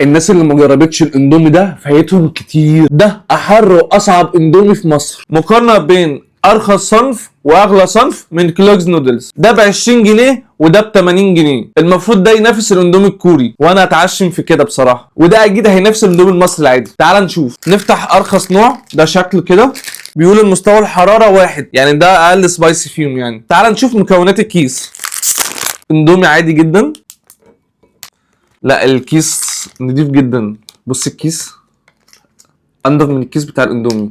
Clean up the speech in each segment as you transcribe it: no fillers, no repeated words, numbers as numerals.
الناس اللي ما جربتش الاندومي ده فايتهم كتير. ده احر واصعب اندومي في مصر، مقارنه بين ارخص صنف واغلى صنف من كلوجز نودلز. ده ب 20 جنيه وده ب 80 جنيه. المفروض ده ينافس الاندومي الكوري، وانا اتعشم في كده بصراحه. وده اكيد هينافس الاندومي المصري العادي. تعال نشوف. نفتح ارخص نوع، ده شكله كده بيقول المستوى الحراره 1، يعني ده اقل سبايسي فيهم يعني. تعال نشوف مكونات الكيس. اندومي عادي جدا. لا الكيس نضيف جدا. بص الكيس انضف من الكيس بتاع الاندومي،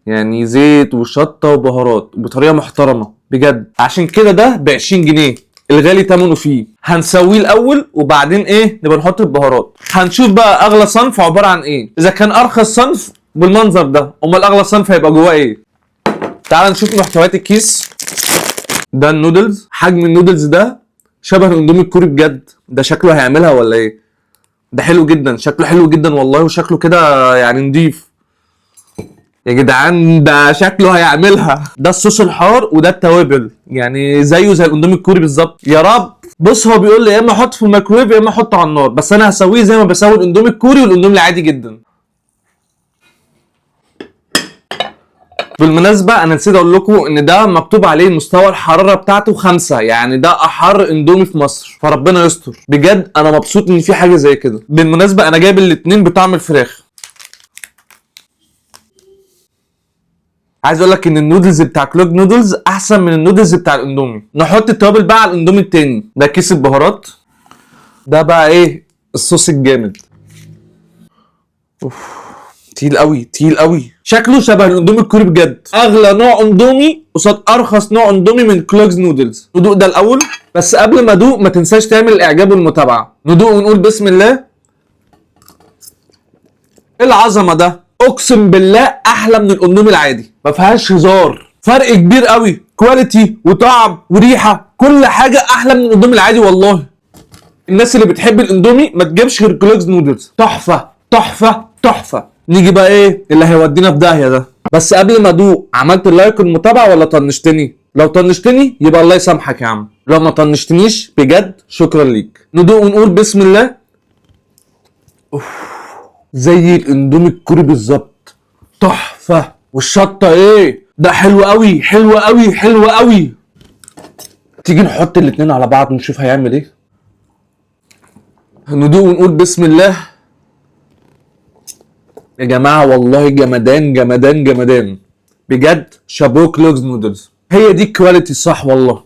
يعني زيت وشطه وبهارات بطريقه محترمه بجد. عشان كده ده ب 20 جنيه، الغالي ثمنه فيه. هنسويه الاول وبعدين ايه نبقى نحط البهارات. هنشوف بقى اغلى صنف عباره عن ايه. اذا كان ارخص صنف بالمنظر ده، امال اغلى صنف هيبقى جواه ايه. تعال نشوف محتويات الكيس. ده النودلز. حجم النودلز ده شبه الاندومي الكوري بجد. ده شكله هيعملها ولا ايه؟ ده حلو جدا، شكله حلو جدا والله، وشكله كده يعني نضيف يا جدعان. ده شكله هيعملها. ده الصوص الحار وده التوابل، يعني زيه زي الاندومي الكوري بالظبط. يا رب. بص هو بيقول لي يا اما احطه في الميكرويف يا اما احطه على النار، بس انا هسويه زي ما بسوي الاندومي الكوري والاندومي العادي جدا. بالمناسبة أنا نسيت أقول لكم إن ده مكتوب عليه مستوى الحرارة بتاعته 5، يعني ده أحر إندومي في مصر، فربنا يستر. بجد أنا مبسوط إن في حاجة زي كده. بالمناسبة أنا جايب الاتنين بطعم الفراخ. عايز أقول لك إن النودلز بتاع كلوج نودلز أحسن من النودلز بتاع الإندومي. نحط التوابل بقى على الإندومي التاني. ده كيس البهارات. ده بقى إيه الصوص الجامد. أوف. تقيل قوي تقيل قوي. شكله شبه الاندومي الكوري بجد. اغلى نوع اندومي قصاد ارخص نوع اندومي من كلوجز نودلز. ندوق ده الاول، بس قبل ما ادوق ما تنساش تعمل الاعجاب والمتابعه. ندوق ونقول بسم الله. ايه العظمه ده، اقسم بالله احلى من الاندومي العادي، ما فيهاش هزار. فرق كبير قوي، كواليتي وطعم وريحه، كل حاجه احلى من الاندومي العادي والله. الناس اللي بتحب الاندومي ما تجيبش غير كلوجز نودلز. تحفه تحفه تحفه. نيجي بقى ايه اللي هيودينا في داهيه ده. بس قبل ما ادوق، عملت اللايك والمتابعه ولا طنشتني؟ لو طنشتني يبقى الله يسامحك يا عم، لو ما طنشتنيش بجد شكرا ليك. ندوق ونقول بسم الله. اوف. زي الاندومي الكوري بالظبط، تحفه. والشطه ايه ده، حلو قوي حلو قوي حلو قوي. تيجي نحط الاتنين على بعض ونشوف هيعمل ايه. ندوق ونقول بسم الله. يا جماعه والله جمدان جمدان جمدان بجد. شابو كلوجز نودلز، هي دي الكواليتي الصح والله.